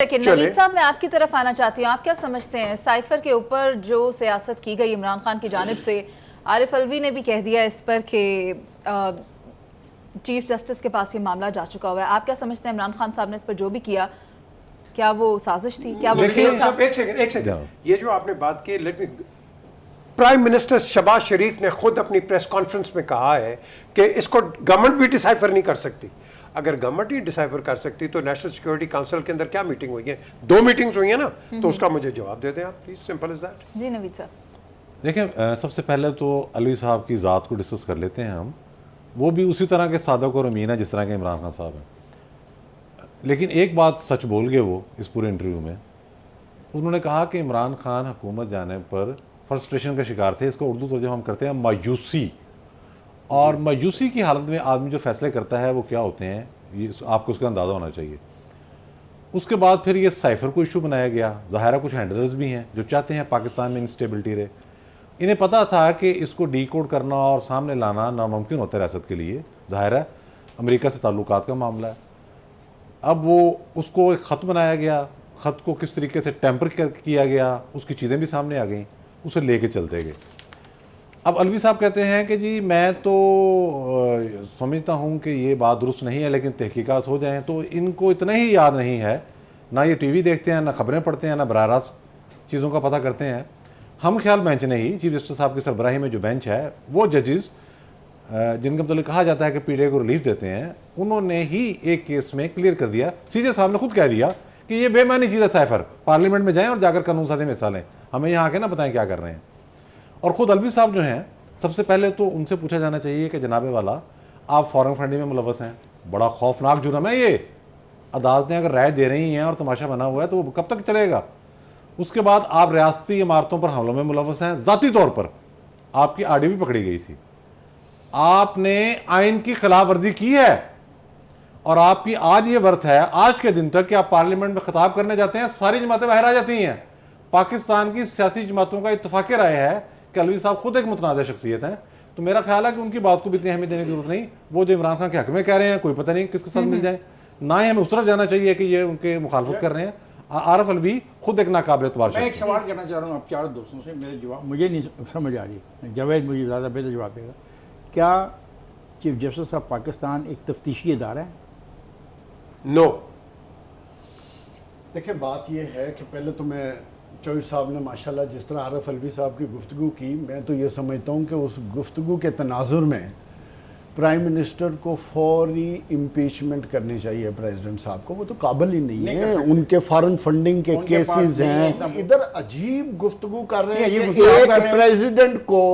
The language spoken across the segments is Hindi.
लेकिन नवीद साहब, मैं आपकी तरफ आना चाहती हूँ। आप क्या समझते हैं साइफर के ऊपर जो सियासत की गई इमरान खान की जानिब से? आरिफ अलवी ने भी कह दिया इस पर कि चीफ जस्टिस के पास ये मामला जा चुका हुआ है। आप क्या समझते हैं इमरान खान साहब ने इस पर जो भी किया, क्या वो साजिश थी, क्या वो खेल था? एक सेकंड, ये जो आपने बात की, let me, prime minister Shahbaz Sharif ने खुद अपनी प्रेस कॉन्फ्रेंस में कहा है कि इसको गवर्नमेंट भी डिसाइफर नहीं कर सकती। अगर गवर्नमेंट ही डिसाइफर कर सकती तो नेशनल सिक्योरिटी काउंसिल के अंदर क्या मीटिंग हुई है? 2 मीटिंग्स हुई है ना, तो उसका मुझे जवाब दे दें आप प्लीज, सिंपल इज दैट। जी नवीद साहब, देखिए, सबसे पहले तो अलवी साहब की ज़ात को डिस्कस कर लेते हैं हम। वो भी उसी तरह के सादक और अमीन है जिस तरह के इमरान खान साहब हैं। लेकिन एक बात सच बोल गए वो इस पूरे इंटरव्यू में। उन्होंने कहा कि इमरान खान हुकूमत जाने पर फ्रस्ट्रेशन का शिकार थे। इसको उर्दू तर्जुमा हम करते हैं मायूसी। और मायूसी की हालत में आदमी जो फैसले करता है वो क्या होते हैं, ये आपको उसका अंदाज़ा होना चाहिए। उसके बाद फिर ये साइफर को इशू बनाया गया। ज़ाहिर कुछ हैंडलर्स भी हैं जो चाहते हैं पाकिस्तान में इंस्टेबिलिटी रहे। इन्हें पता था कि इसको डीकोड करना और सामने लाना नामुमकिन होता है रियासत के लिए। ज़ाहिर है अमेरिका से ताल्लुकात का मामला है। अब वो उसको एक ख़त बनाया गया, ख़त को किस तरीके से टेम्पर किया गया, उसकी चीज़ें भी सामने आ गई, उसे लेके चलते गए। अब अलवी साहब कहते हैं कि जी मैं तो समझता हूँ कि ये बात दुरुस्त नहीं है, लेकिन तहकीकात हो जाएँ। तो इनको इतना ही याद नहीं है, ना ये टीवी देखते हैं, ना खबरें पढ़ते हैं, ना बराह रास्त चीज़ों का पता करते हैं। हम ख्याल बेंच ने ही, चीफ जस्टिस साहब की सरबराही में जो बेंच है, वो जजेस जिनके मतलब कहा जाता है कि पीटीआई को रिलीफ देते हैं, उन्होंने ही एक केस में क्लियर कर दिया। सीजे साहब ने खुद कह दिया कि ये बेमानी चीज़ है साइफर, पार्लियामेंट में जाएं और जाकर कानून साज़ी में हिस्सा लें, हमें यहाँ आके ना बताएं क्या कर रहे हैं। और ख़ुद अलवी साहब जो हैं, सबसे पहले तो उनसे पूछा जाना चाहिए कि जनाबे वाला, आप फॉरेन फंडिंग में मुलव्वस हैं, बड़ा खौफनाक जुर्म है ये। अदालतें अगर राय दे रही हैं और तमाशा बना हुआ है तो वो कब तक चलेगा? उसके बाद आप रियासती इमारतों पर हमलों में मुलव्वस हैं, ज़ाती तौर पर आपकी आरडी भी पकड़ी गई थी, आपने आइन की खिलाफ वर्जी की है। और आपकी आज ये वर्थ है, आज के दिन तक कि आप पार्लियामेंट में खिताब करने जाते हैं, सारी जमातें बाहर आ जाती हैं। पाकिस्तान की सियासी जमातों का इत्तफाक़ राय है कि अलवी साहब खुद एक मुतनाज़ शख्सियत हैं। तो मेरा ख्याल है कि उनकी बात को भी इतनी अहमियत देने की जरूरत नहीं। वो जो इमरान खान के हक में कह रहे हैं, कोई पता नहीं किसके साथ मिल जाए, ना ही हमें उस तरफ जाना चाहिए कि ये उनके मुखालफत कर रहे हैं। आरिफ अलवी खुद एक नाकाबिल एतबार मैं एक सवाल करना चाह रहा हूँ आप चारों दोस्तों से, मेरे जवाब मुझे नहीं समझ आ रही, जावेद मुझे ज़्यादा बेहतर जवाब देगा। क्या चीफ जस्टिस ऑफ पाकिस्तान एक तफ्तीशी इदारा है? नो। देखिए बात यह है कि पहले तो मैं चौधरी साहब ने माशाल्लाह जिस तरह आरिफ अलवी साहब की गुफ्तगू की, मैं तो ये समझता हूँ कि उस गुफ्तगू के तनाजुर में प्राइम मिनिस्टर को फौरी इम्पीचमेंट करनी चाहिए प्रेसिडेंट साहब को। वो तो काबिल ही नहीं है, उनके फॉरेन फंडिंग के केसेस हैं। इधर अजीब गुफ्तगू कर रहे हैं कि एक प्रेसिडेंट को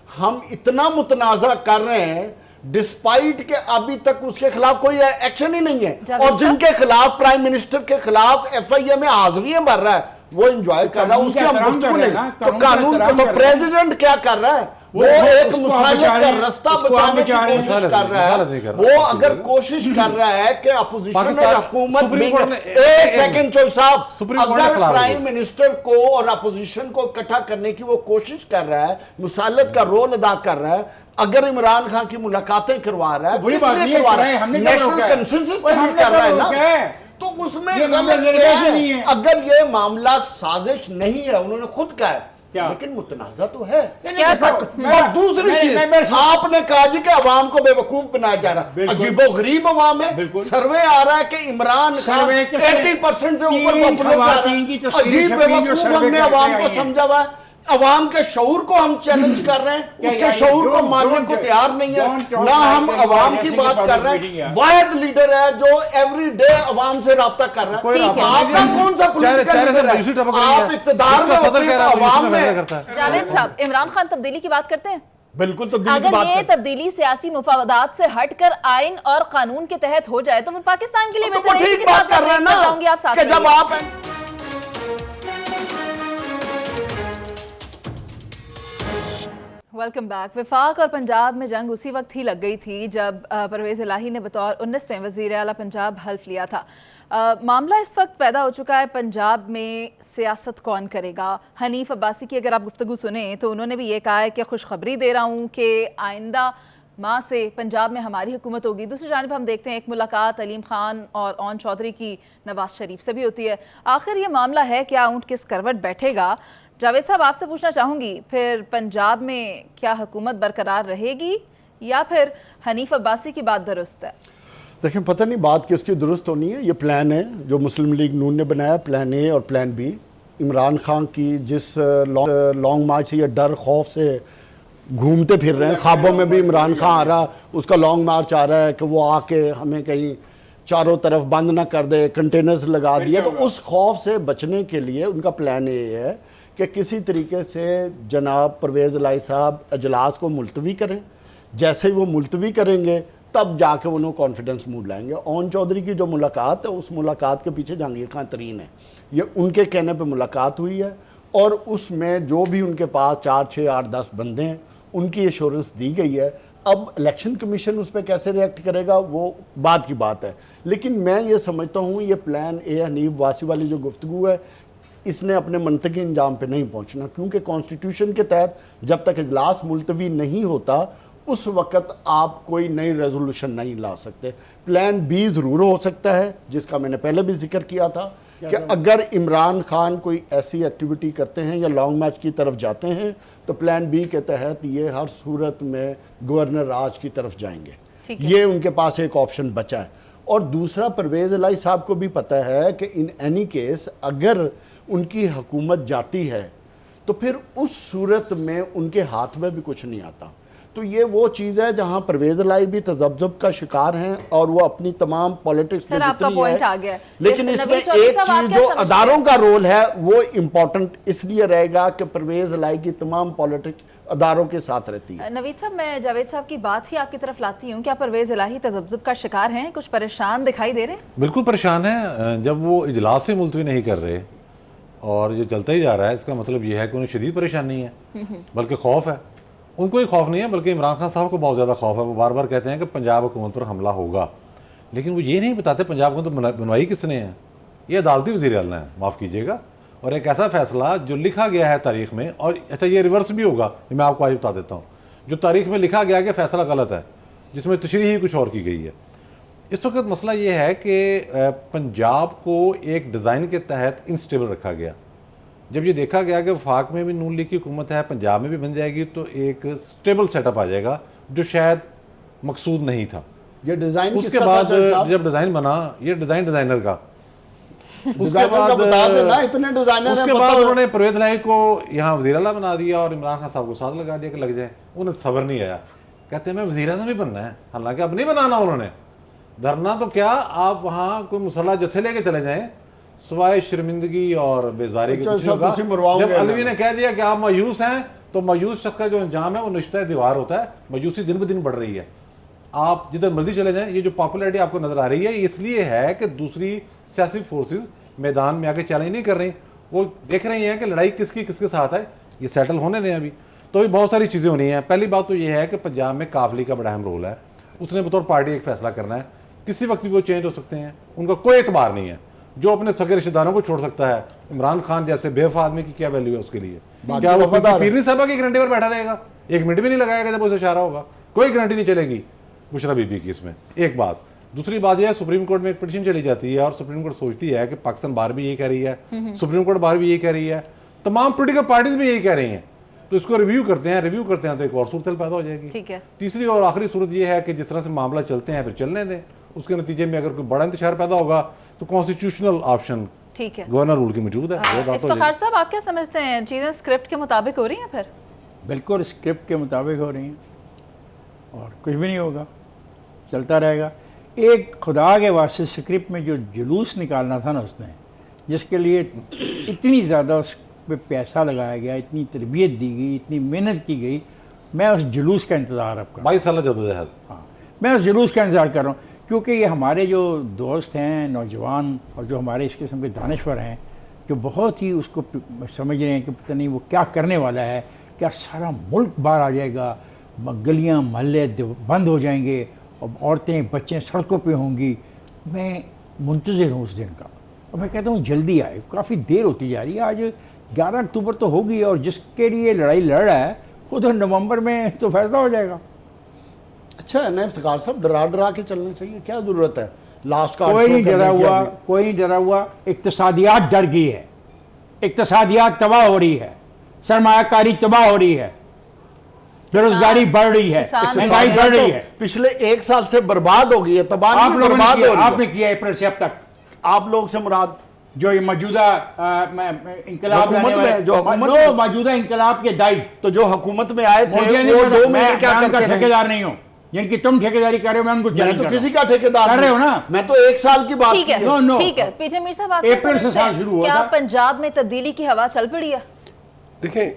हम इतना मुतनाज़ा कर रहे हैं डिस्पाइट के अभी तक उसके खिलाफ कोई एक्शन ही नहीं है, और जिनके खिलाफ प्राइम मिनिस्टर के खिलाफ एफआईए में हाजिरियां भर रहा है वो एंजॉय कर रहा है, उसकी हम गुफ्तगू नहीं। तो कानून को तो प्रेसिडेंट क्या कर रहा है? वो एक मुसालिक का रास्ता बचाने की कोशिश कर रहा है। वो अगर कोशिश कर रहा है कि अपोजिशन और हुकूमत, एक सेकंड चौधरी साहब, अगर प्राइम मिनिस्टर को और अपोजिशन को इकट्ठा करने की वो कोशिश कर रहा है, मुसालिक का रोल अदा कर रहा है, अगर इमरान खान की मुलाकातें करवा रहा है, किसलिए करवा रहा है? नेशनल कंसेंसस के लिए कर रहा है ना, तो उसमें गलत क्या है? अगर ये मामला साजिश नहीं है, उन्होंने खुद कहा है, लेकिन मुतनाज़ा तो है। और दूसरी चीज आपने कहा जी कि अवाम को बेवकूफ बनाया जा रहा है। अजीबो गरीब अवाम है, सर्वे आ रहा है कि इमरान खान 80% से ऊपर पॉपुलर जा रहा है। अजीब बेवकूफ हमने अवाम को समझा हुआ है। अवाम के शऊर को हम चैलेंज कर रहे हैं, उसके शऊर को मानने को तैयार नहीं है। ना हम अवाम की बात कर रहे हैं। वाहिद लीडर है जो एवरी डे अवाम से राब्ता कर रहा है। आपका कौन सा पॉलिटिकल लीडर है? आप इक़्तिदार में होते हैं तो अवाम में। जावेद साहब, इमरान खान तब्दीली की बात करते हैं? बिल्कुल। तो अगर ये तब्दीली सियासी मुफावदात से हटकर आइन और कानून के तहत हो जाए तो वो पाकिस्तान के लिए बेहतर है। ठीक बात कर रहे हैं ना कि जब आप वेलकम बैक। वफाक और पंजाब में जंग उसी वक्त ही लग गई थी जब परवेज़ इलाही ने बतौर 19वें वज़ीर आला पंजाब हल्फ लिया था। मामला इस वक्त पैदा हो चुका है पंजाब में सियासत कौन करेगा। हनीफ अब्बासी की अगर आप गुफ्तगू सुने तो उन्होंने भी ये कहा है कि खुशखबरी दे रहा हूँ कि आइंदा माह से पंजाब में हमारी हुकूमत होगी। दूसरी जानिब हम देखते हैं एक मुलाकात अलीम खान और ओन चौधरी की नवाज शरीफ से भी होती है। आखिर ये मामला है क्या, ऊँट किस करवट बैठेगा? जावेद साहब आपसे पूछना चाहूँगी, फिर पंजाब में क्या हुकूमत बरकरार रहेगी या फिर हनीफ अब्बासी की बात दुरुस्त है? देखें, पता नहीं बात किसकी दुरुस्त होनी है। ये प्लान है जो मुस्लिम लीग नून ने बनाया, प्लान ए और प्लान बी। इमरान खान की जिस लॉन्ग मार्च या डर खौफ से घूमते फिर रहे हैं, ख्वाबों में भी इमरान खान आ रहा, उसका लॉन्ग मार्च आ रहा है कि वो आके हमें कहीं चारों तरफ बंद ना कर दे, कंटेनर्स लगा दिए। तो उस खौफ से बचने के लिए उनका प्लान ये है कि किसी तरीके से जनाब परवेज़ इलाही साहब अजलास को मुलतवी करें। जैसे ही वो मुलतवी करेंगे तब जाके उन्होंने कॉन्फिडेंस मूड लाएंगे। ओन चौधरी की जो मुलाकात है, उस मुलाकात के पीछे जहांगीर खान तरीन है। ये उनके कहने पे मुलाकात हुई है और उसमें जो भी उनके पास 4, 6, 8, 10 बंदे हैं उनकी एश्योरेंस दी गई है। अब इलेक्शन कमीशन उस पर कैसे रिएक्ट करेगा वो बाद की बात है। लेकिन मैं ये समझता हूँ ये प्लान ए हनीफ वासी वाली जो गुफ्तगू है, इसने अपने मंतकी अंजाम पे नहीं पहुँचना, क्योंकि कॉन्स्टिट्यूशन के तहत जब तक इजलास मुलतवी नहीं होता उस वक़्त आप कोई नई रेजोल्यूशन नहीं ला सकते। प्लान बी ज़रूर हो सकता है, जिसका मैंने पहले भी जिक्र किया था कि अगर इमरान खान कोई ऐसी एक्टिविटी करते हैं या लॉन्ग मार्च की तरफ जाते हैं तो प्लान बी के तहत ये हर सूरत में गवर्नर राज की तरफ जाएंगे। ये उनके पास एक ऑप्शन बचा है। और दूसरा, परवेज़ इलाही साहब को भी पता है कि इन एनी केस अगर उनकी हुकूमत जाती है तो फिर उस सूरत में उनके हाथ में भी कुछ नहीं आता। तो ये वो चीज़ है जहां परवेज़ इलाही भी तजब्जुब का शिकार हैं और वो अपनी तमाम पॉलिटिक्स में आपका पॉइंट आ गया। लेकिन इसमें एक चीज़ जो अदारों का रोल है वो इम्पोर्टेंट इसलिए रहेगा कि परवेज़ इलाही की तमाम पॉलिटिक्स अदारों के साथ रहती है। नवीद साहब, मैं जावेद साहब की बात ही आपकी तरफ लाती हूँ। क्या परवेज़ इलाही तजब्जुब का शिकार हैं? कुछ परेशान दिखाई दे रहे हैं? बिल्कुल परेशान है। जब वो इजलास से मुलतवी नहीं कर रहे और ये चलता ही जा रहा है, इसका मतलब ये है कि उन्हें शदीद परेशानी है, बल्कि खौफ है। उनको ही खौफ नहीं है बल्कि इमरान खान साहब को बहुत ज़्यादा खौफ है। वो बार बार कहते हैं कि पंजाब हुकूमत पर हमला होगा, लेकिन वो ये नहीं बताते पंजाब हुकूमत बनवाई किसने है। ये अदालती वज़ीर आला है, माफ़ कीजिएगा, और एक ऐसा फैसला जो लिखा गया है तारीख में। और अच्छा, ये रिवर्स भी होगा, ये मैं आपको आज बता देता हूँ। जो तारीख में लिखा गया कि फ़ैसला गलत है, जिसमें तशरीह ही कुछ और की गई है। इस वक्त मसला ये है कि पंजाब को एक डिज़ाइन के तहत इंस्टेबल रखा गया। जब ये देखा गया कि वफाक में भी नून लीग की हुकूमत है, पंजाब में भी बन जाएगी, तो एक स्टेबल सेटअप आ जाएगा जो शायद मकसूद नहीं था। ये डिज़ाइन उसके बाद जब डिज़ाइन बना, ये डिज़ाइनर का, उसके बाद उन्होंने परवेज़ इलाही को यहाँ वज़ीर आला बना दिया और इमरान खान साहब को साथ लगा दिया कि लग जाए। उन्हें सब्र नहीं आया, कहते हैं मैं वज़ीर आज़म भी बनना है। हालांकि अब नहीं बनाना, उन्होंने धरना तो क्या, आप वहाँ कोई मुसल्ला जत्थे लेके चले जाएं, सवाए शर्मिंदगी और बेजारी के कुछ होगा। जब अलवी ने कह दिया कि आप मायूस हैं, तो मायूस शख्स का जो अंजाम है वो निश्चित दीवार होता है। मायूसी दिन ब दिन बढ़ रही है। आप जिधर मर्जी चले जाएं, ये जो पॉपुलैरिटी आपको नजर आ रही है, इसलिए है कि दूसरी सियासी फोर्सेस मैदान में आके चैलेंज नहीं कर रही। वो देख रही हैं कि लड़ाई किसके साथ है, ये सेटल होने दें अभी। तो भी बहुत सारी चीज़ें होनी हैं। पहली बात तो ये है कि पंजाब में काफली का बड़ा अहम रोल है। उसने बतौर पार्टी एक फैसला करना है, किसी वक्त भी वो चेंज हो सकते हैं, उनका कोई एतबार नहीं है। जो अपने सगे रिश्तेदारों को छोड़ सकता है, इमरान खान जैसे बेवफा आदमी की क्या वैल्यू है उसके लिए? क्या वो पीरनी साहबा की गारंटी पर बैठा रहेगा? 1 मिनट भी नहीं लगाएगा जब उसे इशारा होगा। कोई गारंटी नहीं चलेगी बुशरा बीबी की इसमें। एक बात। दूसरी बात यह है, सुप्रीम कोर्ट में एक पिटीशन चली जाती है और सुप्रीम कोर्ट सोचती है कि पाकिस्तान बार भी यही कह रही है, सुप्रीम कोर्ट बार भी यही कह रही है, तमाम पोलिटिकल पार्टीज भी यही कह रही हैं, तो इसको रिव्यू करते हैं तो एक और सूरत पैदा हो जाएगी। ठीक है। तीसरी और आखिरी सूरत यह है कि जिस तरह से मामला चलते हैं फिर चलने दें। उसके नतीजे में अगर कोई बड़ा इंतशार पैदा होगा तो कॉन्स्टिट्यूशनल ऑप्शन, ठीक है, गवर्नर रूल की मौजूद है। इफ्तिखार साहब, आप क्या समझते हैं, चीज़ें स्क्रिप्ट के मुताबिक हो रही हैं? फिर बिल्कुल स्क्रिप्ट के मुताबिक हो रही हैं और कुछ भी नहीं होगा, चलता रहेगा। एक खुदा के वास्ते स्क्रिप्ट में जो जुलूस निकालना था ना उसने, जिसके लिए इतनी ज़्यादा उस पर पैसा लगाया गया, इतनी तरबियत दी गई, इतनी मेहनत की गई, मैं उस जुलूस का इंतज़ार अब कर 22 साल जदोजहद। हाँ, मैं उस जुलूस का इंतज़ार कर रहा हूँ, क्योंकि ये हमारे जो दोस्त हैं नौजवान और जो हमारे इस किस्म के दानिश्वर हैं, जो बहुत ही उसको समझ रहे हैं कि पता नहीं वो क्या करने वाला है, क्या सारा मुल्क बाहर आ जाएगा, गलियाँ मोहल्ले बंद हो जाएंगे और औरतें बच्चे सड़कों पे होंगी। मैं मुंतज़िर हूँ उस दिन का और मैं कहता हूँ जल्दी आए। काफ़ी देर होती जा रही है, आज 11 अक्टूबर तो होगी और जिसके लिए लड़ाई लड़ रहा है वो तो नवंबर में तो फैसला हो जाएगा। अच्छा है ना इफ्तिखार साहब, डरा डरा के चलना चाहिए, क्या जरूरत है लास्ट का कोई नहीं डरा हुआ, कोई नहीं डरा हुआ। इक्तिसादियात डर गई है, इक्तिसादियात तबाह हो रही है, सरमायाकारी तबाह हो रही है, बेरोजगारी बढ़ रही है, किसान महंगाई बढ़ रही है। पिछले 1 साल से बर्बाद हो गई है, तबाह आप नहीं, लोगों ने बर्बाद हो किया, रही है। आपने किया अप्रैल से अब तक। आप लोग से मुराद जो ये मौजूदा इंकलाब हुकूमत लाने वाले- में- जो हुकूमत जो में- मौजूदा इंकलाब के दाई तो जो हुकूमत में आए थे मुझे नहीं वो पता, 2 महीने क्या मैं उनका करते रहे? ठेकेदार नहीं हूँ, जिनकी तुम ठेकेदारी कर रहे हो मैं उनको मैं challenge तो कर रहा किसी हूं। का ठेकेदार कर रहे हो नहीं। ना? मैं तो 1 साल की बात ठीक की है, है। No, no. ठीक है। पीजे मीर साहब, आप क्या अप्रैल से समझते साल हैं? शुरू हुआ क्या था। पंजाब में तब्दीली की हवा चल पड़ी है? देखें,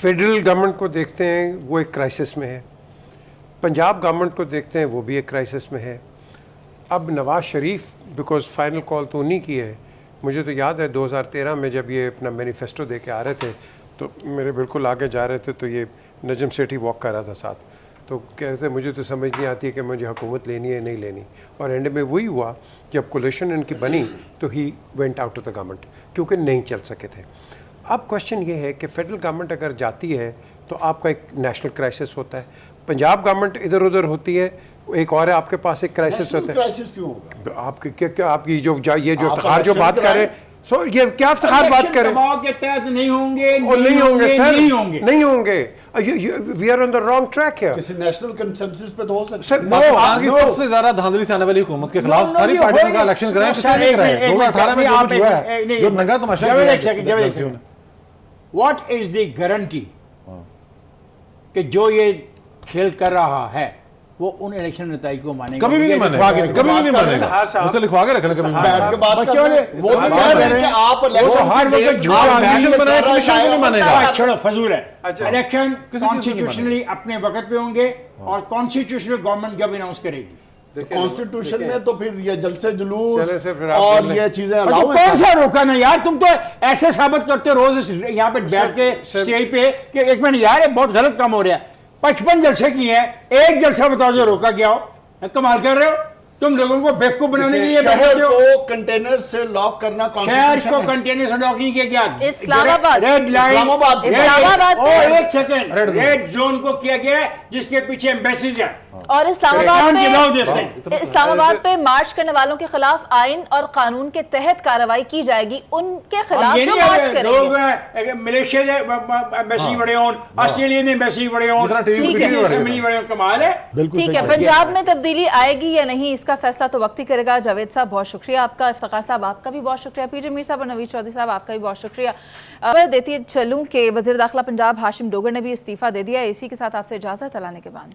फेडरल गवर्नमेंट को देखते हैं वो एक क्राइसिस में है, पंजाब गवर्नमेंट को देखते हैं वो भी एक क्राइसिस में है। अब Nawaz Sharif because final call तो उन्हीं की है। मुझे तो याद है 2013 में जब ये अपना मैनिफेस्टो दे के आ रहे थे तो मेरे बिल्कुल आगे जा रहे थे, तो ये नजम सेठी वॉक कर रहा था साथ, तो कह रहे थे मुझे तो समझ नहीं आती है कि मुझे हुकूमत लेनी है नहीं लेनी, और एंड में वही हुआ जब कोलिशन इनकी बनी तो he went out of the government क्योंकि नहीं चल सके थे। अब क्वेश्चन ये है कि फेडरल गवर्नमेंट अगर जाती है तो आपका एक नेशनल क्राइसिस होता है, पंजाब गवर्नमेंट इधर उधर होती है, एक और है आपके पास एक क्राइसिस होता है। क्राइसिस क्यों होगा? आपकी क्या आपकी ये जो आप इफ्तिखार जो election बात कर रहे हैं, सो ये क्या इफ्तिखार बात कर रहे हैं? दबाव के तहत नहीं होंगे, और नहीं होंगे सर, नहीं होंगे। नहीं होंगे। We are on the wrong track है किसी नेशनल कंसेंसस पे तो हो सकता सर। है। पाकिस्तान की सबसे ज्यादा धांधली से आने वाली हुकूमत के खिलाफ सारी पार्टियों का इलेक्शन कराया, किसने नहीं कराया? 2018 में जो कुछ हुआ है, जो नंगा तमाशा किया। व्हाट इज द गारंटी कि जो ये खेल कर रहा है वो उन इलेक्शन नतीजों को मानेगा? कभी भी नहीं मानेगा, कभी भी नहीं मानेगा। हाँ साहब। मुझसे लिखवा के रख ले, कभी भी नहीं बैठ के मानेगा। बात बच्चों कर रहे हैं। ने- वो तो बात कह कर रहे हैं रहे कि हैं। आप वो तो इलेक्शन हर की वक्त डेट- झूठ आप आदमी बैन कमीशन बनाए, सारा कमीशन को नहीं शायद- मानेगा। बात छोड़ो, फजूल है। अच्छा। इलेक्शन किसी चीज़ से नहीं कॉन्स्टिट्यूशनली अपने वक्त पे होंगे और कॉन्स्टिट्यूशनल गवर्नमेंट जब अनाउंस करेगी। कॉन्स्टिट्यूशन में तो फिर ये जलसे चले जुलूस से फिर आप और बोल ये चीजें और अलाउ तो कौन सा रोका ना यार, तुम तो ऐसे साबित करते हो रोज यहाँ पे बैठ के सर- स्टेज पे कि एक मिनट यार ये बहुत गलत काम हो रहा है। 55 जलसे किए हैं, एक जलसा बताओ जो रोका गया हो। कमाल कर रहे हो तुम, लोगों को बेवकूफ बनाने के लिए बैठे शहर हो। को कंटेनर से लॉक करना शहर कॉन्स्टिट्यूशन को है। कंटेनर से लॉक नहीं किया गया। इस्लामाबाद। Red line, Islamabad. इस्लामाबाद पे- एक सेकंड, रेड जोन को किया गया है, जिसके पीछे एम्बेसीज है। और Islamabad Can't allow this thing. पे इस्लामाबाद पे मार्च करने वालों के खिलाफ आइन और कानून के तहत कार्रवाई की जाएगी, उनके खिलाफ ये जो नहीं मार्च है, लोग करेंगे। मलेशिया ने एम्बेसी बड़े हों, ऑस्ट्रेलिया ने एम्बेसी बड़े हों, जिस तरह टीवी ठीक है। वीडियो बड़े असेंबली बड़े हों, कमाल है। बिल्कुल ठीक सही है, बात। पंजाब में तब्दीली आएगी या नहीं इसका फैसला तो वक्त ही करेगा। जावेद साहब बहुत शुक्रिया आपका, इफ्तिखार साहब आपका भी बहुत शुक्रिया, पीजे मीर साहब और नवीद चौधरी साहब आपका भी बहुत शुक्रिया। अब देती चलूं कि वज़ीर दाखिला पंजाब हाशिम डोगर ने भी इस्तीफा दे दिया। इसी के साथ आपसे इजाज़त, अल्लाह ने के बाद।